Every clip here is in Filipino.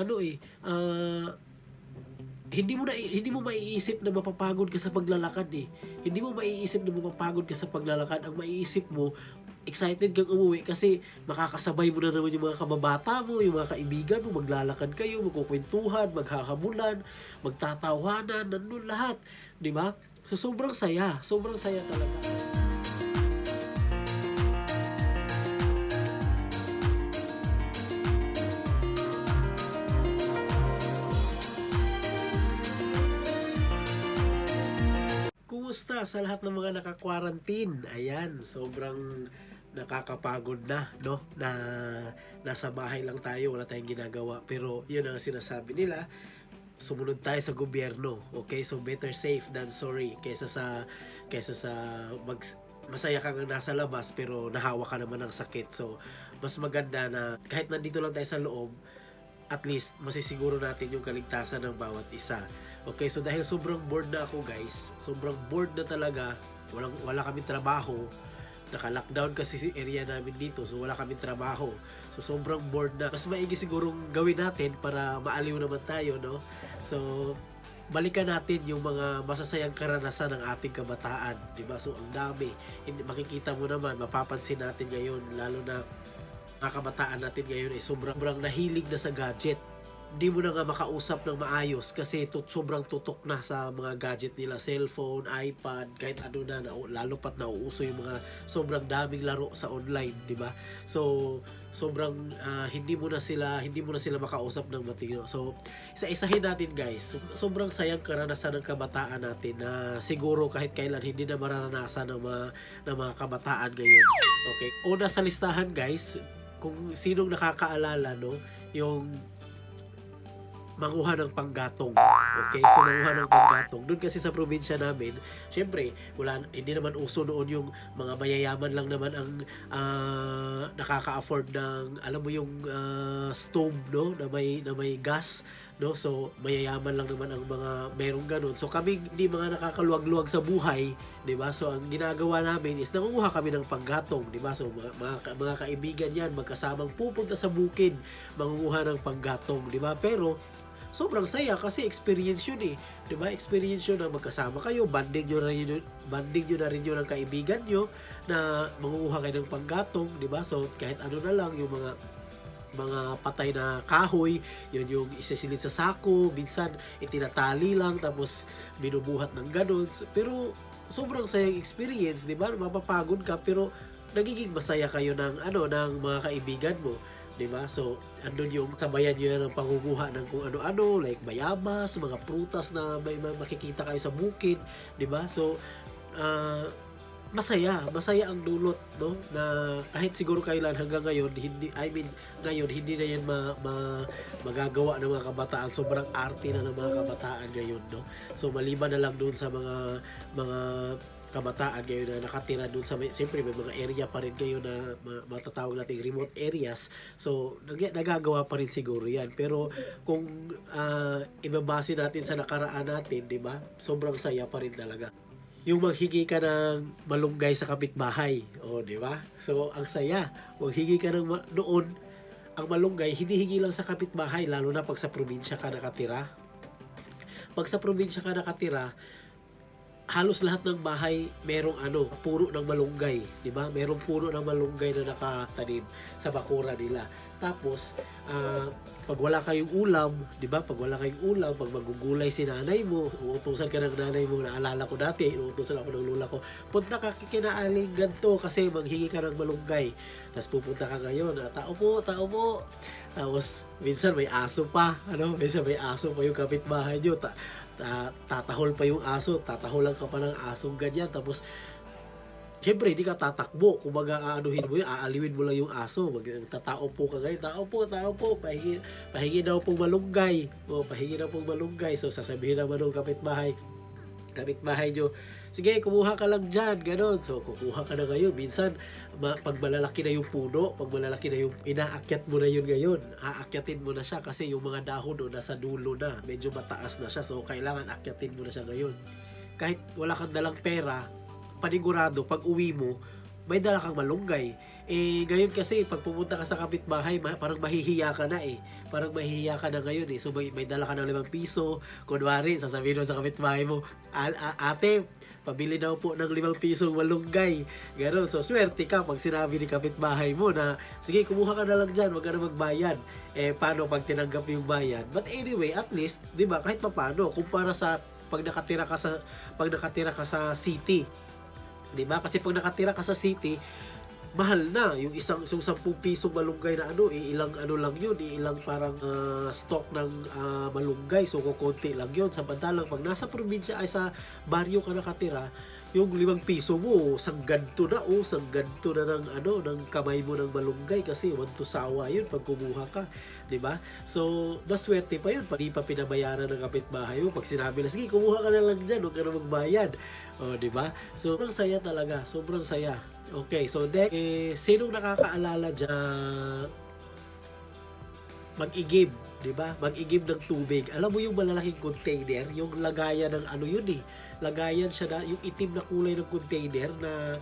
ano, hindi mo maiisip na mapapagod ka sa paglalakad, eh. Hindi mo maiisip na mapapagod ka sa paglalakad. Ang maiisip mo, excited kang umuwi kasi makakasabay mo na naman yung mga kababata mo, yung mga kaibigan mo, maglalakad kayo, magkukuwentuhan, maghahamulan, magtatawanan, nandun lahat, 'di ba? So sobrang saya talaga. Kumusta sa lahat ng mga naka-quarantine? Ayan, sobrang nakakapagod na, no? Na nasa bahay lang tayo, wala tayong ginagawa. Pero yun ang sinasabi nila, sumunod tayo sa gobyerno. Okay? So better safe than sorry kaysa sa masaya kang nasa labas pero nahawa ka naman ng sakit. So mas maganda na kahit nandito lang tayo sa loob, at least masisiguro natin yung kaligtasan ng bawat isa. Okay, so dahil sobrang bored na ako guys, sobrang bored na talaga, wala kaming trabaho, naka-lockdown kasi si area namin dito, so wala kaming trabaho. So sobrang bored na. Mas maigi sigurong gawin natin para maaliw naman tayo, no? So balikan natin yung mga masasayang karanasan ng ating kabataan, 'di ba? So ang dami. Hindi makikita mo naman, mapapansin natin ngayon lalo na mga kabataan natin ngayon ay sobrang nahilig na sa gadget. Hindi mo na nga makausap ng maayos kasi sobrang tutok na sa mga gadget nila, cellphone, iPad, kahit ano na, lalo pat nauuso yung mga sobrang daming laro sa online, di ba? So sobrang hindi mo na sila makausap ng matino. So isa-isahin natin guys. Sobrang sayang karanasan ng kabataan natin na siguro kahit kailan hindi na mararanasan ng mga kabataan ngayon. Okay. Una sa listahan guys, kung sinong nakakaalala, no, yung manguha ng panggatong. Okay? So manguha ng panggatong. Doon kasi sa probinsya namin, syempre, hindi naman uso noon yung mga mayayaman lang naman ang nakaka-afford ng, alam mo yung stove, no, na may gas, no? So mayayaman lang naman ang mga merong ganun. So kami hindi mga nakakaluwag-luwag sa buhay, 'di ba? So ang ginagawa namin is nangunguha kami ng panggatong, 'di ba? So mga kaibigan 'yan, magkasamang pupunta sa bukid, mangunguha ng panggatong, 'di ba? Pero sobrang saya kasi experience yun, 'di ba? Experience yun na magkasama kayo, banding nyo na rin yun ng kaibigan nyo na mangunguha kayo ng panggatong, 'di ba? So kahit ano na lang yung mga patay na kahoy, yun yung isasilid sa sako, minsan itinatali lang tapos binubuhat ng ganun. Pero sobrang sayang experience, 'di ba? Mapapagod ka pero nagiging masaya kayo ng mga kaibigan mo, 'di ba? So andun yung sabayan niyo ng pangunguha ng kung ano-ano, like bayabas, mga prutas na may makikita kayo sa bukid, 'di ba? So masaya ang dulot, no, na kahit siguro kailan hanggang ngayon ngayon hindi na yan magagawa ng mga kabataan. Sobrang arte na ng mga kabataan ngayon, no. So maliban na lang doon sa mga kabataan ngayon na nakatira doon sa siyempre may mga area pa rin kayo na matatawag nating remote areas. So nagagawa pa rin siguro yan. Pero kung ibabase natin sa nakaraan natin, 'di ba? Sobrang saya pa rin talaga yung maghingi ka ng malunggay sa kapitbahay. O, di ba? So, ang saya. Maghingi ka noon, ang malunggay, hinihingi lang sa kapitbahay, lalo na pag sa probinsya ka nakatira. Pag sa probinsya ka nakatira, halos lahat ng bahay merong puno ng malunggay, 'di ba? Merong puno ng malunggay na nakatanim sa bakura nila. Tapos pag wala kayong ulam, 'di ba? Pag wala kayong ulam, pag magugulay si nanay mo, uutusan ka ng nanay mo, naalala ko dati, inuutusan ako ng lola ko, punta ka kinaaling ganto kasi manghingi ka ng malunggay. Tapos pupunta ka ngayon, tao po. Tapos minsan may aso pa, minsan may aso pa yung kapitbahay nyo. Tatahol pa yung aso, tataholan ka pa ng asong ganyan, tapos syempre hindi ka tatakbo, kumbaga aanuhin mo yun, aaliwin mo lang yung aso, magtatao po ka ngayon, tao po, pahingi daw pong malunggay, so sasabihin naman ng kapitbahay nyo, sige, kumuha ka lang dyan, ganon. So, kukuha ka na ngayon. Minsan, pag malalaki na yung puno, pag malalaki na yung inaakyat mo na yun ngayon, aakyatin mo na siya kasi yung mga dahon doon nasa dulo na, medyo mataas na siya. So, kailangan akyatin mo na siya ngayon. Kahit wala kang dalang pera, panigurado, pag uwi mo, may dala kang malunggay. Eh, ngayon kasi, pag pumunta ka sa kapitbahay, parang mahihiya ka na eh. Parang mahihiya ka na ngayon eh. So, may dala ka ng 5 piso. Kunwari, sasabihin mo sa kapitbahay mo, ate, pabili daw po ng 5 pisong malunggay. Ganon. So, swerte ka pag sinabi ni kapitbahay mo na, sige, kumuha ka na lang dyan, wag ka na magbayad. Eh, paano pag tinanggap yung bayad? But anyway, at least, di ba, kahit paano, kumpara sa pag nakatira ka sa city, 'di ba? Kasi pag nakatira ka sa city, mahal na yung isang 10 pisong malunggay na ilang lang yun, ilang parang stock ng malunggay, so kukunti lang yun. Samantalang pag nasa probinsya ay sa baryo ka nakatira, yung 5 piso mo, sangganto na ng kamay mo ng malunggay kasi wanto sawa yun pag kumuha ka, 'di ba? So, mas swerte pa yun pag di pa pinabayaran ng kapitbahay mo. Pag sinabi na, sige, kumuha ka na lang diyan, huwag ka na magbayad. Oh, 'di ba? So, sobrang saya talaga, sobrang saya. Okay, so next, sinong nakakaalala dyan mag-igib, 'di ba? Mag-igib ng tubig. Alam mo yung malalaking container, yung lagayan ng yun eh. Lagayan siya na, yung itim na kulay ng container na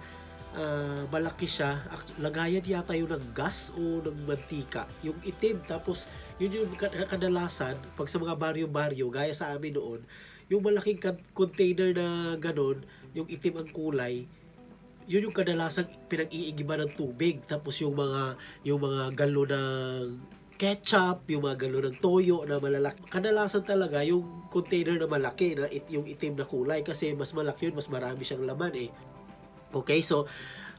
malaki siya. Lagayan yata yung ng gas o ng mantika. Yung itim, tapos yun yung kadalasan, pag sa mga baryo-baryo, gaya sa amin noon, yung malaking container na ganon, yung itim ang kulay, yun yung kadalasan pinag-iigiban ng tubig. Tapos yung mga galon ng ketchup, yung mga galon ng toyo na malalaki. Kadalasan talaga yung container na malaki na yung itim na kulay kasi mas malaki yun, mas marami siyang laman eh. Okay, so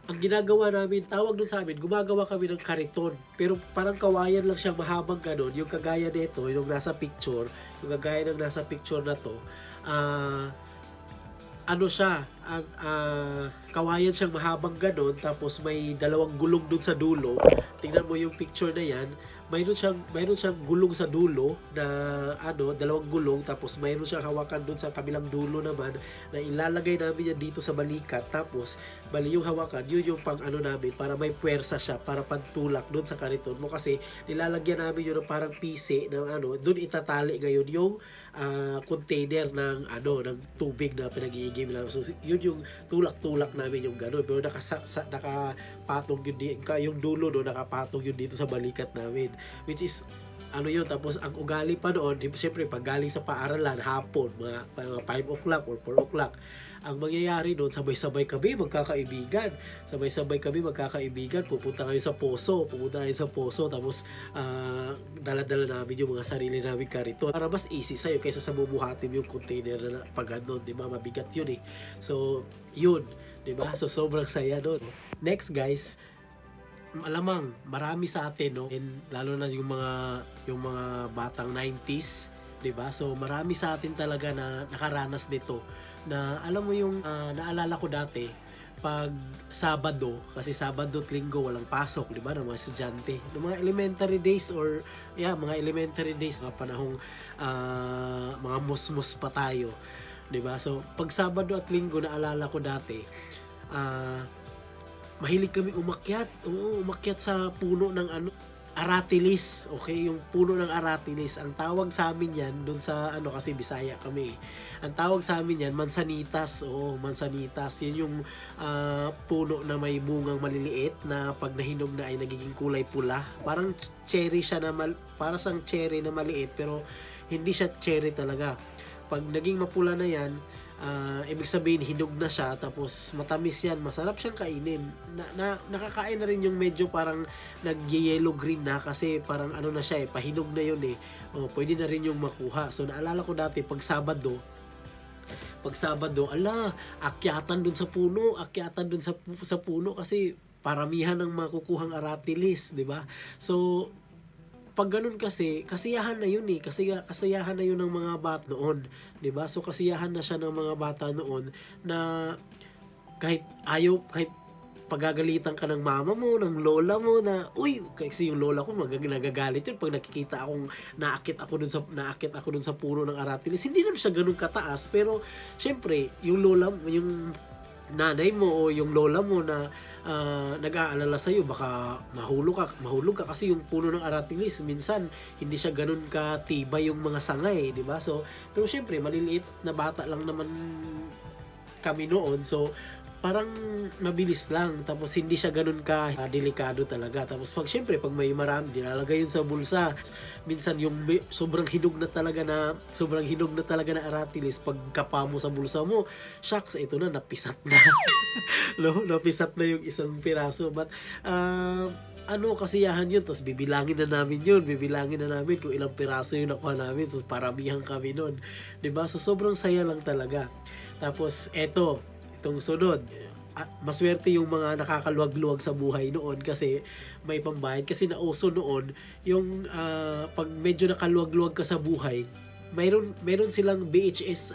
ang ginagawa namin, tawag dun sa amin, gumagawa kami ng kariton. Pero parang kawayan lang siyang mahabang ganon. Yung kagaya nito, yung nasa picture, yung kagaya ng nasa picture na to, siya, kawayan siyang mahabang ganon, tapos may 2 gulong dun sa dulo. Tingnan mo yung picture na yan, mayroon siyang gulong sa dulo na 2 gulong, tapos mayroon siyang hawakan dun sa kabilang dulo naman na ilalagay namin yan dito sa balikat, tapos bali yung hawakan, yun yung pang namin para may puwersa siya, para pantulak dun sa kariton mo kasi nilalagyan namin yun ng parang pisi ng dun itatali ngayon yung container ng tubig na pinag-iigib namin. So yun yung tulak-tulak namin yung gano'n, pero nakapatong yun yung dulo nakapatong yun dito sa balikat namin, which is yun. Tapos ang ugali pa noon, siyempre pag galing sa paaralan hapon, mga 5 o'clock or 4 o'clock, ang mangyayari doon, sabay-sabay kami magkakaibigan, pupunta kayo sa poso, tapos dala-dala namin yung mga sarili namin kariton para mas easy sa'yo kaysa sa bumuhatin yung container na pag doon, di ba, mabigat yun eh. So yun, di ba, so sobrang saya doon. Next guys, alamang marami sa atin, no, and lalo na yung mga batang 90s, 'di ba? So marami sa atin talaga na nakaranas nito, na alam mo yung naalala ko dati pag Sabado, kasi Sabado at Linggo walang pasok, 'di ba, ng mga estudyante, ng mga elementary days mga panahong mga musmus pa tayo, 'di ba? So pag Sabado at Linggo, naalala ko dati, mahilig kami umakyat sa puno ng aratilis. Okay, yung puno ng aratilis. Ang tawag sa amin yan, dun sa kasi Bisaya kami. Ang tawag sa amin yan, mansanitas. Oo, mansanitas. Yan yung puno na may bungang maliliit na pag nahinog na ay nagiging kulay pula. Parang cherry siya para sang cherry na maliit, pero hindi siya cherry talaga. Pag naging mapula na yan, ibig sabihin hinog na siya, tapos matamis yan, masarap siyang kainin. Nakakain na rin yung medyo parang nag-yellow green na kasi parang na siya pahinog na yun eh. Pwede na rin yung makuha. So naalala ko dati pag Sabado, akyatan dun sa puno kasi paramihan ng makukuhang aratilis, di ba? So pag ganun kasi, kasiyahan na yun eh. Kasiyahan na yun ng mga bata noon, 'di ba? So kasiyahan na siya ng mga bata noon na kahit pagagalitan ka ng mama mo, ng lola mo na, uy, kasi yung lola ko nagagalit yun pag nakikita akong naakit ako dun sa puno ng aratilis. Hindi naman siya ganun kataas, pero syempre, yung nanay mo o yung lola mo na nag-aalala sa'yo, baka mahulog ka kasi yung puno ng aratilis minsan hindi siya ganun katibay yung mga sangay, di ba? So pero syempre maliliit na bata lang naman kami noon, so parang mabilis lang, tapos hindi siya ganun ka delikado talaga. Tapos pag syempre pag may marami, nilalagay yun sa bulsa. Minsan yung sobrang hinog na talaga na aratilis, pag kapa mo sa bulsa mo, shucks, ito na, napisat na. No, napisat na yung isang piraso. But kasiyahan yun, tapos bibilangin na namin kung ilang piraso yung nakuha namin, so paramihan kami nun, 'di ba? So sobrang saya lang talaga. Tapos itong sunod, maswerte yung mga nakakaluwag-luwag sa buhay noon kasi may pambayad, kasi nauso noon yung pag medyo nakaluwag-luwag ka sa buhay, mayroon silang VHS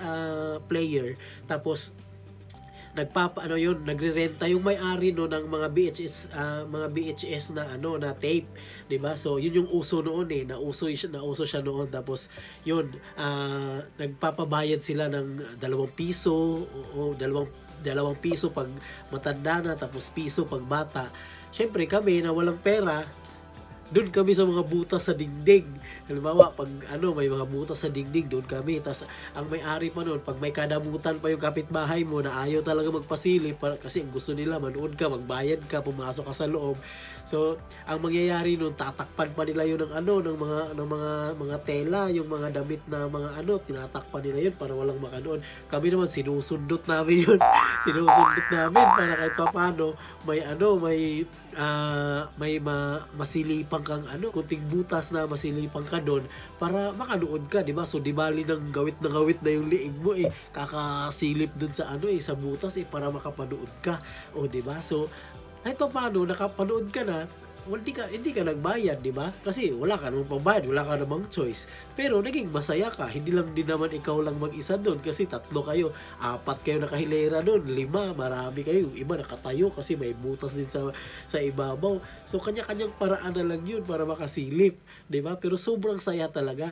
player, tapos nagre-renta yung may-ari no ng mga VHS na tape, 'di ba? So yun yung uso noon nauso siya noon. Tapos yun, nagpapabayad sila ng 2 piso o 2 piso pag matanda na, tapos piso pag bata. Syempre kami na walang pera, doon kami sa mga butas sa dingding. Halimbawa, pag may mga butas sa dingding, doon kami. Tas ang may-ari pa noon, pag may kadamutan pa yung kapitbahay mo na ayaw talaga magpasilip, kasi ang gusto nila manood ka, magbayad ka, pumasok ka sa loob. So, ang mangyayari noon, tatakpan pa nila yun ng mga tela, yung mga damit na mga tinatakpan nila yun para walang makanood. Kami naman sinusundot namin yun. Sinusundot namin para kahit paano may masilipan kang kunting butas na masilipan ka doon para makanood ka, 'di ba? So di bali ng gawit na yung liig mo kakasilip doon sa sa butas para makapanood ka. O 'di ba? So kahit paano nakapanood ka na, hindi ka nagbayad, di ba? Kasi wala ka namang pambayad, wala ka namang choice. Pero naging masaya ka. Hindi lang din naman ikaw lang mag-isa doon, kasi 3 kayo, 4 kayo nakahilera doon, 5, marami kayo. Yung iba nakatayo kasi may butas din sa ibabaw. So kanya-kanyang paraan na lang yun para makasilip, di ba? Pero sobrang saya talaga.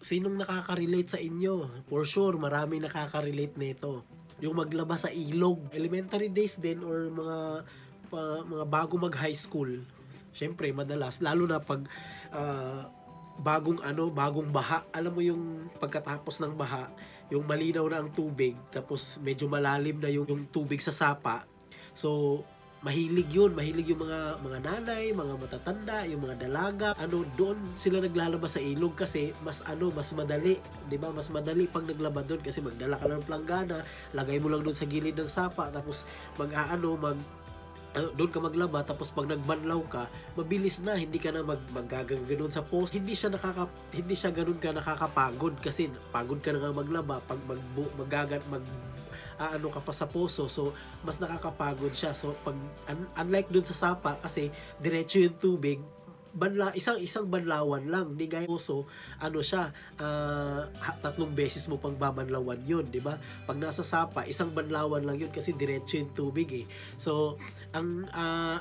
Sinong nakaka-relate sa inyo? For sure, maraming nakaka-relate nito. Yung maglaba sa ilog. Elementary days din or mga bago mag-high school. Siyempre, madalas, lalo na pag bagong baha. Alam mo yung pagkatapos ng baha, yung malinaw na ang tubig, tapos medyo malalim na yung tubig sa sapa. So, mahilig yung mga nanay, mga matatanda, yung mga dalaga, doon sila naglalaba sa ilog kasi mas madali, 'di ba? Mas madali pag naglaba doon kasi magdala ka ng planggana, lagay mo lang doon sa gilid ng sapa, tapos doon ka maglaba, tapos pag nagbanlaw ka, mabilis na, hindi ka na maggaganon sa post. Hindi siya ganoon ka nakakapagod kasi pagod ka na nga maglaba pag ka pa sa poso, so mas nakakapagod siya. So pag unlike doon sa sapa kasi diretso yung tubig, isang banlawan lang, di gaya poso, 3 beses mo pang babanlawan yun, di ba? Pag nasa sapa, isang banlawan lang yun kasi diretso yung tubig So ang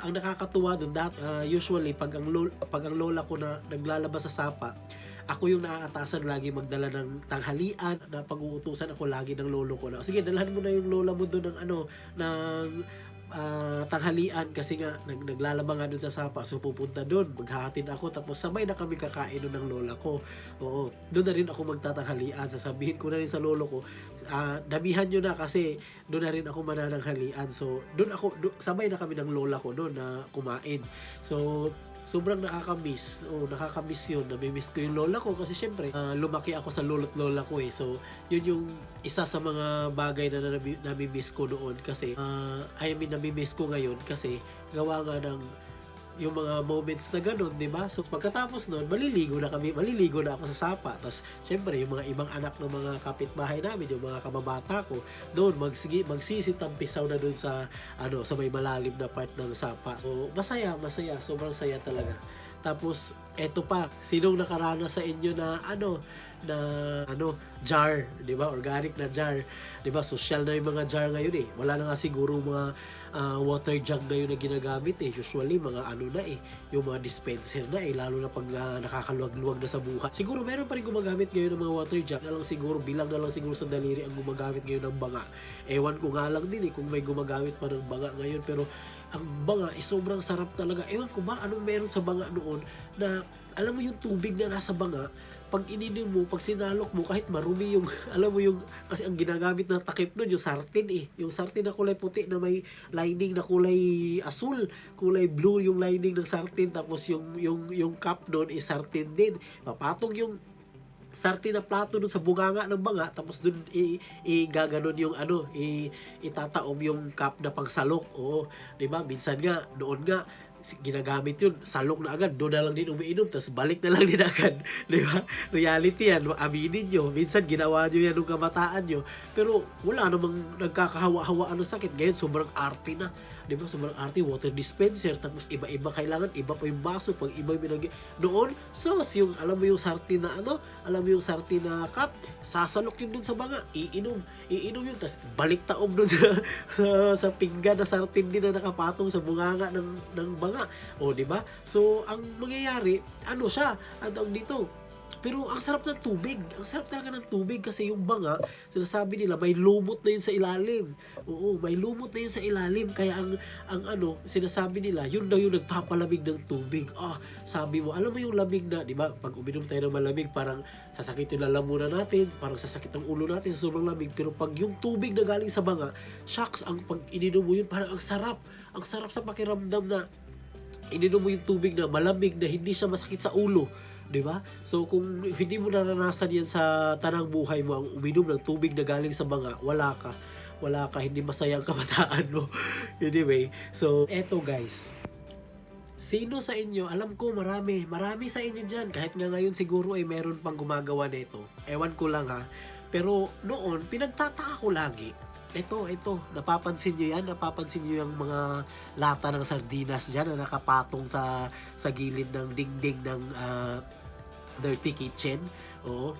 nakakatuwa doon, usually pag ang lola ko na naglalabas sa sapa, ako yung naaatasan lagi magdala ng tanghalian, na pag-uutusan ako lagi ng lolo ko na, sige, dalhan mo na yung lola mo doon ng tanghalian kasi nga naglalaba nga doon sa sapa, so pupunta doon, maghahatid ako, tapos sabay na kami kakain doon ng lola ko. Oo, doon na rin ako magtatanghalian. Sasabihin ko na rin sa lolo ko, damihan nyo na kasi doon na rin ako manananghalian. So sabay na kami ng lola ko doon na kumain. So sobrang nakakamiss yun. Namimiss ko yung lola ko kasi syempre lumaki ako sa lolo't lola ko so yun yung isa sa mga bagay na namimiss ko noon kasi namimiss ko ngayon kasi gawa nga ng yung mga moments na ganun, di ba? So pagkatapos noon, maliligo na ako sa sapa. Tapos syempre yung mga ibang anak ng mga kapitbahay namin, yung mga kababata ko, doon magsisitampisaw na doon sa sa may malalim na part ng sapa. So masaya, sobrang saya talaga. Tapos eto pa, sinong nakaranas sa inyo na jar, 'di ba? Organic na jar. 'Di ba? Social na yung mga jar ngayon Wala na nga siguro mga water jug ngayon na ginagamit Usually mga yung mga dispenser na lalo na pag nakakaluwag-luwag na sa buhay. Siguro meron pa rin gumagamit ngayon ng mga water jug. Bilang na lang siguro sa daliri ang gumagamit ngayon ng banga. Ewan ko nga lang din kung may gumagamit pa ng banga ngayon, pero ang banga sobrang sarap talaga. Ewan ko ba anong meron sa banga noon na alam mo yung tubig na nasa banga, pag ininom mo, pag sinalok mo, kahit marumi yung, alam mo yung, kasi ang ginagamit na takip nun, yung sartin yung sartin na kulay puti na may lining na kulay asul, kulay blue yung lining ng sartin, tapos yung cup nun is sartin din. Papatong yung sartin na plato dun sa bunganga ng banga, tapos dun gaganon yung itataom yung cup na pangsalok. Oo, 'di ba? Minsan nga noon nga ginagamit yun, salok na agad, doon na lang din umiinom, tapos balik na lang din agad. Di ba? Reality yan, aminin nyo. Minsan ginawa nyo yan nung kabataan nyo, pero wala namang nagkakahawa-hawaan ng sakit. Ngayon, sobrang arte na. Di ba? Sobrang arte, water dispenser, tapos iba-iba kailangan, iba pa yung baso, pag iba yung noon, yung, alam mo yung sartin na alam mo yung sartin na cup, sasalok yun dun sa banga, iinom yun, tapos balik taom dun sa pinggan na sartin din na nakapatong sa bunganga ng banga. O, di ba? So, ang mangyayari, siya, dito, pero ang sarap ng tubig. Ang sarap talaga ng tubig kasi yung banga, sinasabi nila may lumot na yun sa ilalim. Oo, may lumot na yun sa ilalim. Kaya ang sinasabi nila, yun daw yung nagpapalamig ng tubig. Sabi mo, alam mo yung lamig na, di ba? Pag uminom tayo ng malamig, parang sasakit yung lalamunan natin, parang sasakit ang ulo natin sa sobrang lamig. Pero pag yung tubig na galing sa banga, shucks, pag ininom mo yun, parang ang sarap. Ang sarap sa pakiramdam na ininom mo yung tubig na malamig na hindi siya masakit sa ulo. 'Di ba? So kung hindi mo naranasan yan sa tanang buhay mo, ang uminom ng tubig na galing sa banga, wala ka, hindi masaya ang kabataan mo. Anyway, so eto guys, sino sa inyo, alam ko marami sa inyo dyan, kahit nga ngayon siguro ay meron pang gumagawa nito, ewan ko lang ha, pero noon pinagtataka ko lagi. Ito, napapansin nyo yung mga lata ng sardinas dyan na nakapatong sa gilid ng dingding ng dirty kitchen. Oo,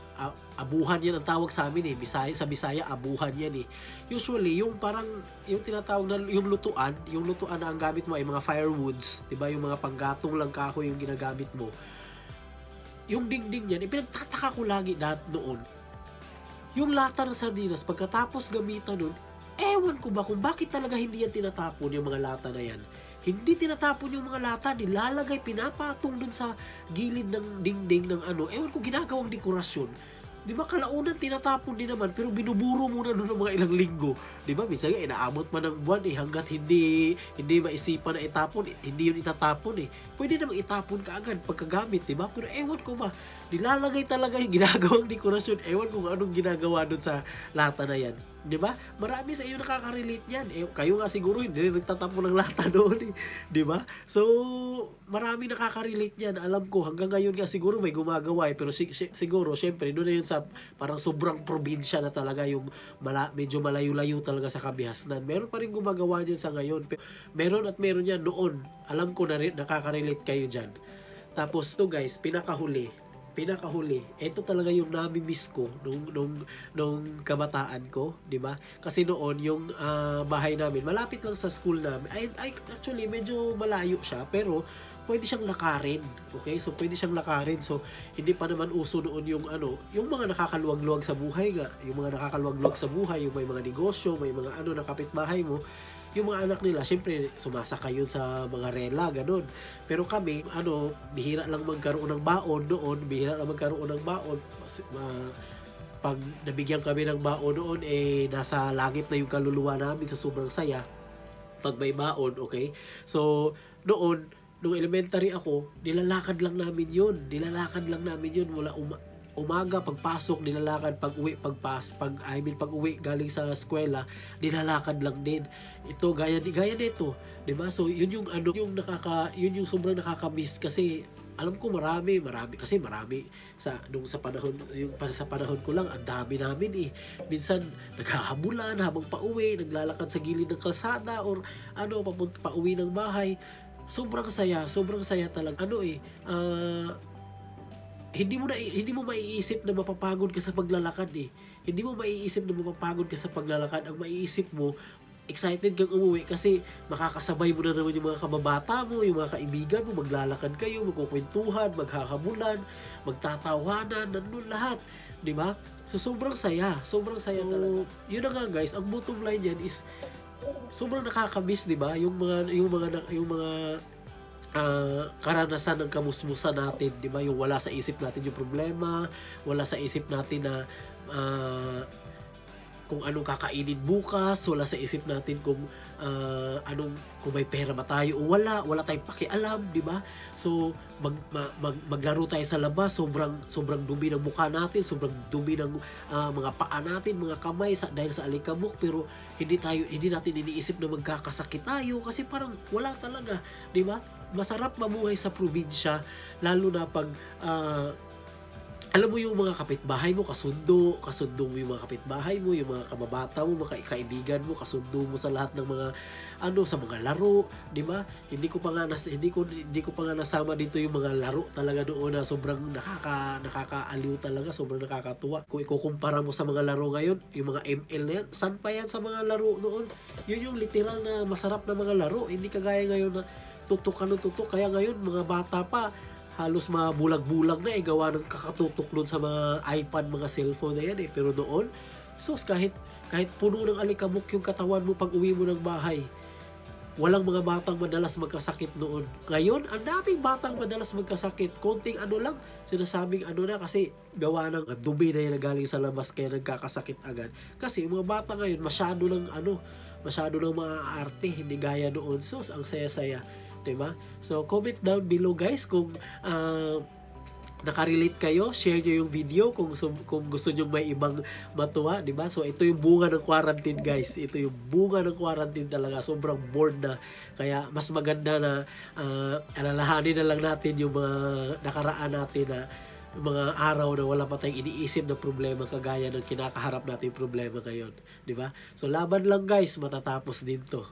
abuhan yan ang tawag sa amin sa Bisaya, abuhan yan Usually, yung parang, yung tinatawag na yung lutuan na ang gamit mo ay mga firewoods, diba? Yung mga panggatong lang kahoy yung ginagamit mo. Yung dingding yan, pinagtataka ko lagi noon. Yung lata ng sardinas, pagkatapos gamitan nun, ewan ko ba kung bakit talaga hindi yan tinatapon yung mga lata na yan. Hindi tinatapon yung mga lata, nilalagay, pinapatong dun sa gilid ng dingding ng ewan ko, ginagawang dekorasyon. Di ba, kalaunan tinatapon din naman, pero binuburo muna doon ng mga ilang linggo. Di ba, minsan nga, inaabot man ng buwan hanggat hindi maisipan na itapon, hindi yun itatapon Pwede namang itapon ka agad pagkagamit, di ba? Pero ewan ko ba, nilalagay talaga yung ginagawang dekorasyon. Ewan ko kung anong ginagawa doon sa lata na yan. Di ba? Marami sa iyo nakaka-relate yan. Kayo nga siguro hindi rin nagtatapon ng lata doon Di ba? So, marami nakaka-relate yan. Alam ko, hanggang ngayon nga siguro may gumagawa pero siguro, syempre, doon na yun sa parang sobrang probinsya na talaga yung medyo malayo-layo talaga sa kabihasnan. Meron pa rin gumagawa dyan sa ngayon. Pero meron yan noon. Alam ko na rin, nakaka-relate kayo dyan. Tapos, to guys, pinakahuli, ito talaga yung nami-miss ko nung kabataan ko, 'di ba? Kasi noon yung bahay namin malapit lang sa school namin. Actually medyo malayo siya, pero pwede siyang lakarin. Okay? So pwede siyang lakarin. So hindi pa naman uso noon yung yung mga nakakaluwag-luwag sa buhay nga, yung mga nakakaluwag-luwag sa buhay, yung may mga negosyo, may mga na kapitbahay mo. Yung mga anak nila, syempre, sumasakay yun sa mga rela, ganun. Pero kami, bihira lang magkaroon ng baon noon, pag nabigyan kami ng baon noon, nasa langit na yung kaluluwa namin sa sobrang saya. Pag may baon, okay? So, nung elementary ako, nilalakad lang namin yun. Mula umaga, pagpasok, nilalakad, pag-uwi galing sa eskwela, nilalakad lang din. Ito, gaya nito, 'di ba? So, yun yung sobrang nakaka-miss kasi alam ko marami sa panahon ko lang, ang dami namin Minsan naghahabulan habang pauwi, naglalakad sa gilid ng kalsada or papunta pauwi ng bahay. Sobrang saya talaga. Hindi mo maiisip na mapapagod ka sa paglalakad Hindi mo maiisip na mapapagod ka sa paglalakad. Ang maiisip mo, excited kang umuwi kasi makakasabay mo na naman yung mga kababata mo, yung mga kaibigan mo, maglalakad kayo, magkukwentuhan, maghahabulan, magtatawanan, nandun lahat. 'Di ba? So sobrang saya talaga. Yun na nga guys, ang bottom line yan is sobrang nakakamiss, 'di ba? Yung mga karanasan ng kamusmusan natin, 'di ba? Yung wala sa isip natin yung problema, wala sa isip natin na kung anong kakainin bukas, wala sa isip natin kung kung may pera ba tayo o wala tayong pakialam, 'di ba? So maglaro tayo sa labas, sobrang dumi ng mukha natin, sobrang dumi ng mga paa natin, mga kamay dahil sa alikabok, pero hindi natin iniisip na magkakasakit tayo kasi parang wala talaga, 'di ba? Masarap mamuhay sa probinsya lalo na pag alam mo yung mga kapitbahay mo, kasundo mo yung mga kapitbahay mo, yung mga kababata mo, mga kaibigan mo, kasundo mo sa lahat ng mga sa mga laro, 'di ba? Hindi ko pa nga nasama dito yung mga laro talaga noon na sobrang nakakaaliw talaga, sobrang nakakatuwa. Kung ikukumpara mo sa mga laro ngayon, yung mga ML na yan, saan pa yan sa mga laro noon? Yun yung literal na masarap na mga laro, hindi kagaya ngayon na tutok ka ng tutok. Kaya ngayon mga bata pa halos mga bulag-bulag na gawa ng kakatutok doon sa mga iPad, mga cellphone na yan Pero doon, kahit puno ng alikabok yung katawan mo pag uwi mo ng bahay, walang mga batang madalas magkasakit noon. Ngayon, ang daming batang madalas magkasakit. Konting lang, sinasabing na kasi gawa ng dumi na yan na galing sa labas kaya nagkakasakit agad. Kasi yung mga bata ngayon, masyado ng maaarte, hindi gaya noon. Sus, ang saya-saya. Diba? So, comment down below guys kung nakarelate kayo, share nyo yung video kung gusto nyo may ibang matuwa, diba? So, ito yung bunga ng quarantine guys. Ito yung bunga ng quarantine talaga. Sobrang bored na. Kaya, mas maganda na alalahanin na lang natin yung mga nakaraan natin na mga araw na wala pa tayong iniisip na problema kagaya ng kinakaharap natin problema ngayon. Diba? So, laban lang guys, matatapos din to.